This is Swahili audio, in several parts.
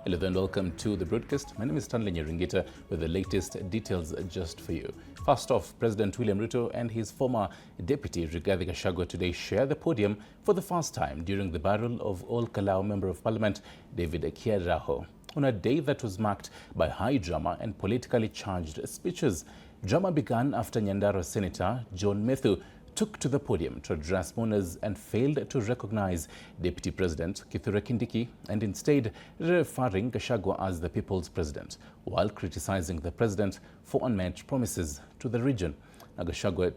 Hello and welcome to the broadcast. My name is Stanley Nyaringita with the latest details just for you. First off, President William Ruto and his former deputy Rigathi Gachagua today share the podium for the first time during the burial of Ol Kalou Member of Parliament David Kiaraho. On a day that was marked by high drama and politically charged speeches. Drama began after Nyandarua Senator John Methu took to the podium to address mourners and failed to recognize Deputy President Kithure Kindiki and instead referring Gachagua as the people's president, while criticizing the president for unmet promises to the region. Now, Gachagua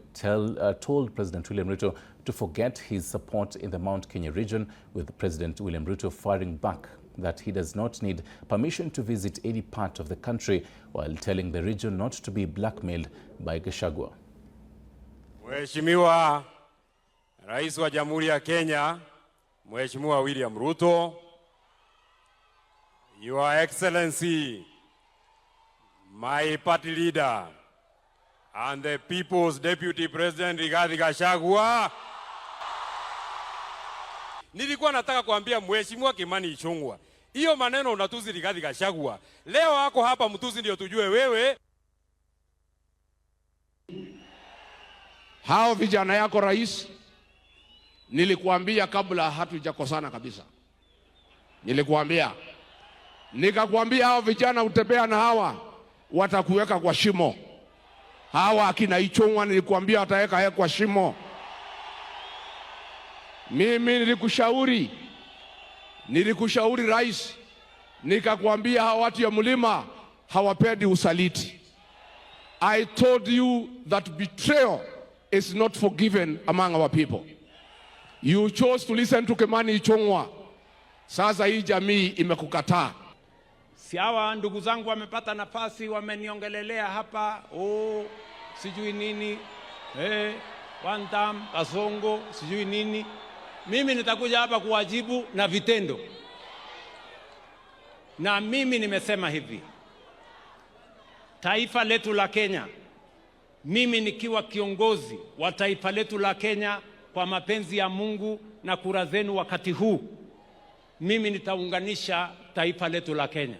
told President William Ruto to forget his support in the Mount Kenya region, with President William Ruto firing back that he does not need permission to visit any part of the country, while telling the region not to be blackmailed by Gachagua. Mheshimiwa Rais wa Jamhuri ya Kenya, Mheshimiwa William Ruto, Your Excellency, my party leader, and the People's Deputy President Rigathi Gachagua. Nilikuwa nataka kuambia Mheshimiwa Kimani Ichung'wah, hiyo maneno unatuzi Rigathi Gachagua. Leo wako hapa mtuzi ndio tujue wewe. Hao vijana yako rais, nilikuambia kabla hatujakosana kabisa. Nikakwambia hao vijana utembea na hawa watakuweka kwa shimo. Hawa akina Ichung'wah nilikuambia wataweka kwa shimo. Mimi nilikushauri rais, nikakwambia hawa watu ya mlima hawapendi usaliti. I told you that betrayal is not forgiven among our people. You chose to listen to Kimani Ichung'wah. Sasa hii jamii imekukataa. Si hawa ndugu zangu wamepata nafasi, wameniongelelea hapa, sijui nini, one time, kasongo, sijui nini. Mimi nitakuja hapa kuwajibu na vitendo. Na mimi nimesema hivi, taifa letu la Kenya, mimi nikiwa kiongozi wa taifa letu la Kenya, kwa mapenzi ya Mungu na kura zenu wakati huu, mimi nitaunganisha taifa letu la Kenya.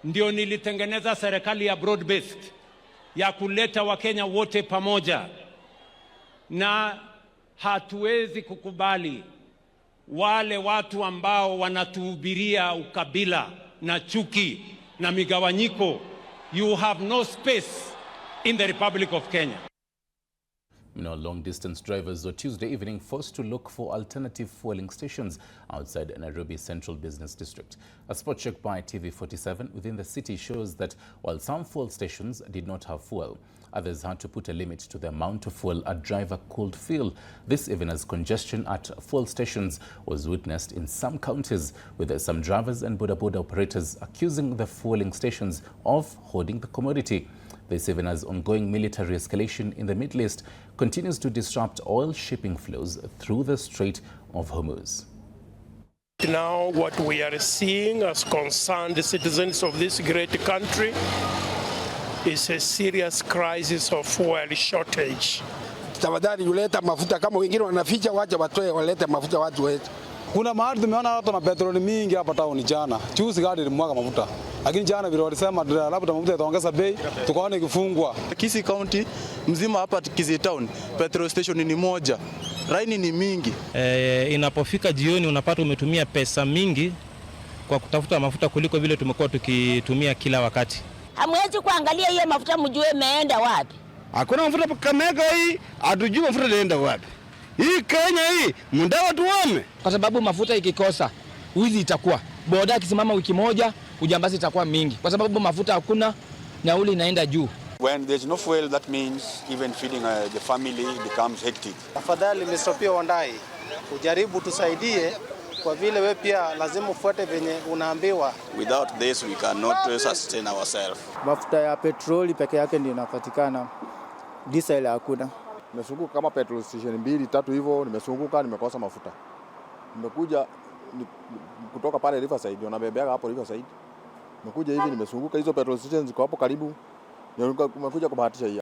Ndio nilitengeneza serikali ya broad based ya kuleta Wakenya wote pamoja, na hatuwezi kukubali wale watu ambao wanatuhubiria ukabila na chuki na migawanyiko. You have no space in the Republic of Kenya. Long-distance drivers were Tuesday evening forced to look for alternative fueling stations outside Nairobi's Central Business District. A spot check by TV47 within the city shows that while some fuel stations did not have fuel, others had to put a limit to the amount of fuel a driver could fill. This even as congestion at fuel stations was witnessed in some counties, with some drivers and boda operators accusing the fueling stations of hoarding the commodity. This even as ongoing military escalation in the Middle East continues to disrupt oil shipping flows through the Strait of Hormuz. Now what we are seeing as concerned the citizens of this great country is a serious crisis of fuel shortage. Tafadhali uleta mafuta, kama wengine wanaficha, wacha watoe walete mafuta watu wetu. Kuna mahali tumeona watu na petroli mingi hapa town jana. Juzi gari ilimwaga mafuta. Lakini jana vile walisema labda mafuta yataongeza bei, tukaona ikifungwa. Kisii County mzima hapa Kisii Town, petrol station ni moja. Raini ni mingi. Inapofika jioni unapata umetumia pesa mingi kwa kutafuta mafuta kuliko vile tumekuwa tukitumia kila wakati. Hamwezi kuangalia hiyo mafuta mjue imeenda wapi. Hakuna mafuta Kamega hii, hatujui mafuta inaenda wapi. Hii Kenya hii, mundawa tuome. Kwa sababu mafuta ikikosa, wizi itakuwa. Boda kisimama wiki moja, ujambazi itakuwa mingi. Kwa sababu mafuta hakuna, nauli inaenda juu. When there's no fuel, that means even feeding the family becomes hectic. Tafadhali Mr. Pia Wandai, ujaribu tusaidie, kwa vile wewe pia lazima ufuate venye unaambiwa. Without this we cannot sustain ourselves. Mafuta ya petroli peke yake ndio inapatikana. Diesel hakuna. Nimesunguka kama petrol station 2-3 hivyo, nimesunguka nimekosa mafuta. Nimekuja kutoka pale Riverside, unabebea hapo Riverside. Nimekuja hivi nimesunguka, hizo petrol stations ziko hapo karibu. Nimekuja kubahatisha hii.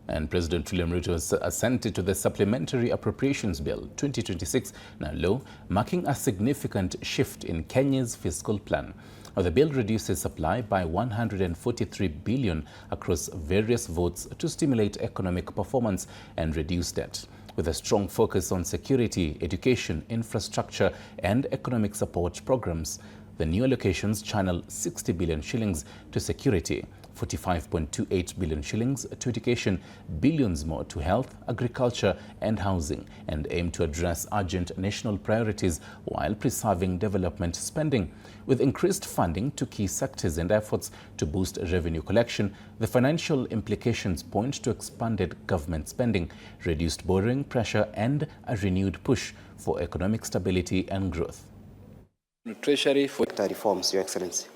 And President William Ruto has assented to the Supplementary Appropriations Bill 2026, now law, marking a significant shift in Kenya's fiscal plan. Now, the bill reduces supply by 143 billion across various votes to stimulate economic performance and reduce debt, with a strong focus on security, education, infrastructure and economic support programs. The new allocations channel 60 billion shillings to security, 45.28 billion shillings to education, billions more to health, agriculture and housing, and aim to address urgent national priorities while preserving development spending. With increased funding to key sectors and efforts to boost revenue collection, the financial implications point to expanded government spending, reduced borrowing pressure and a renewed push for economic stability and growth. Treasury for reforms, Your Excellency.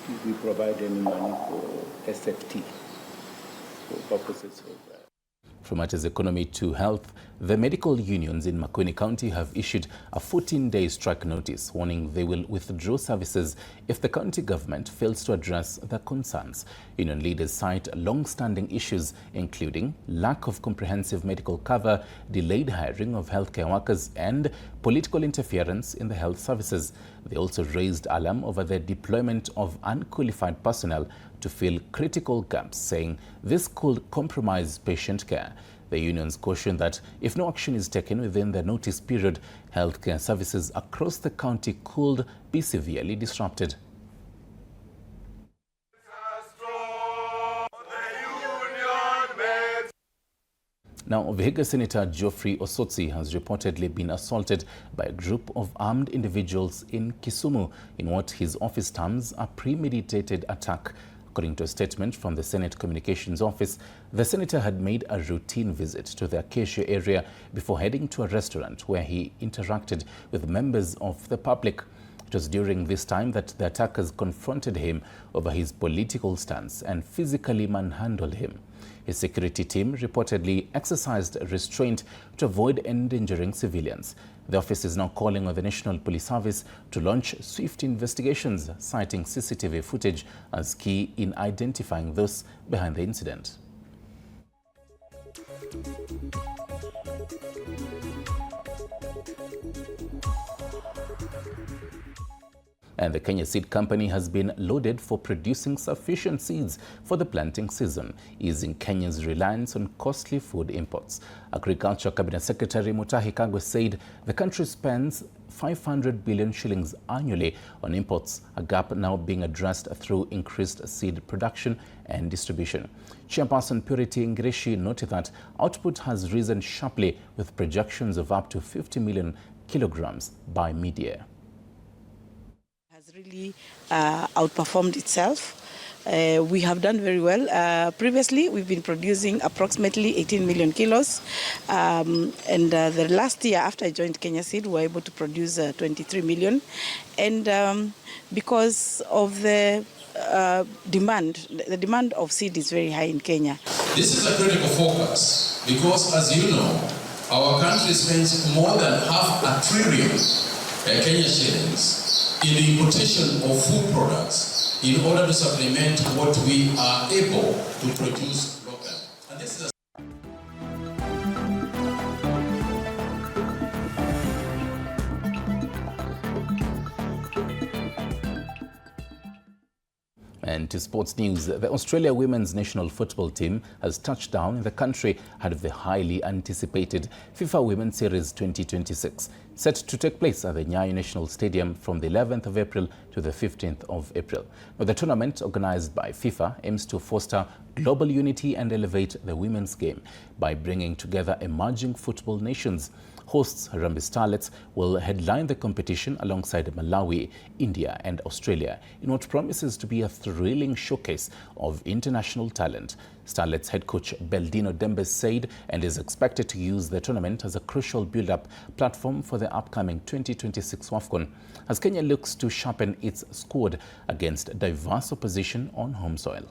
Did we provide any money for SFT for purposes of that? From matters economy to health, the medical unions in Makueni County have issued a 14-day strike notice, warning they will withdraw services if the county government fails to address their concerns. Union leaders cite long-standing issues, including lack of comprehensive medical cover, delayed hiring of healthcare workers, and political interference in the health services. They also raised alarm over the deployment of unqualified personnel to fill critical gaps, saying this could compromise patient care. The unions caution that if no action is taken within the notice period, healthcare services across the county could be severely disrupted. Now, Vihiga Senator Geoffrey Osotsi has reportedly been assaulted by a group of armed individuals in Kisumu in what his office terms a premeditated attack. According to a statement from the Senate Communications Office, the senator had made a routine visit to the Acacia area before heading to a restaurant where he interacted with members of the public. It was during this time that the attackers confronted him over his political stance and physically manhandled him. His security team reportedly exercised restraint to avoid endangering civilians. The office is now calling on the National Police Service to launch swift investigations, citing CCTV footage as key in identifying those behind the incident. And the Kenya Seed Company has been lauded for producing sufficient seeds for the planting season, easing Kenya's reliance on costly food imports. Agriculture Cabinet Secretary Mutahi Kagwe said the country spends 500 billion shillings annually on imports, a gap now being addressed through increased seed production and distribution. Chairperson Purity Ngreshi noted that output has risen sharply with projections of up to 50 million kilograms by mid-year. Really outperformed itself. We have done very well. Previously, we've been producing approximately 18 million kilos. And the last year, after I joined Kenya Seed, we were able to produce 23 million. And because of the demand of seed is very high in Kenya. This is a critical focus because, as you know, our country spends more than $500 billion Kenya shillings in the importation of food products in order to supplement what we are able to produce locally. And this is And to sports news, the Australia women's national football team has touched down in the country ahead of the highly anticipated FIFA Women's Series 2026, set to take place at the Nyayo National Stadium from the 11th of April to the 15th of April. Now, the tournament, organized by FIFA, aims to foster global unity and elevate the women's game by bringing together emerging football nations. Hosts Harambee Starlets will headline the competition alongside Malawi, India and Australia in what promises to be a thrilling showcase of international talent. Starlets head coach Beldino Dembe said and is expected to use the tournament as a crucial build-up platform for the upcoming 2026 WAFCON, as Kenya looks to sharpen its squad against diverse opposition on home soil.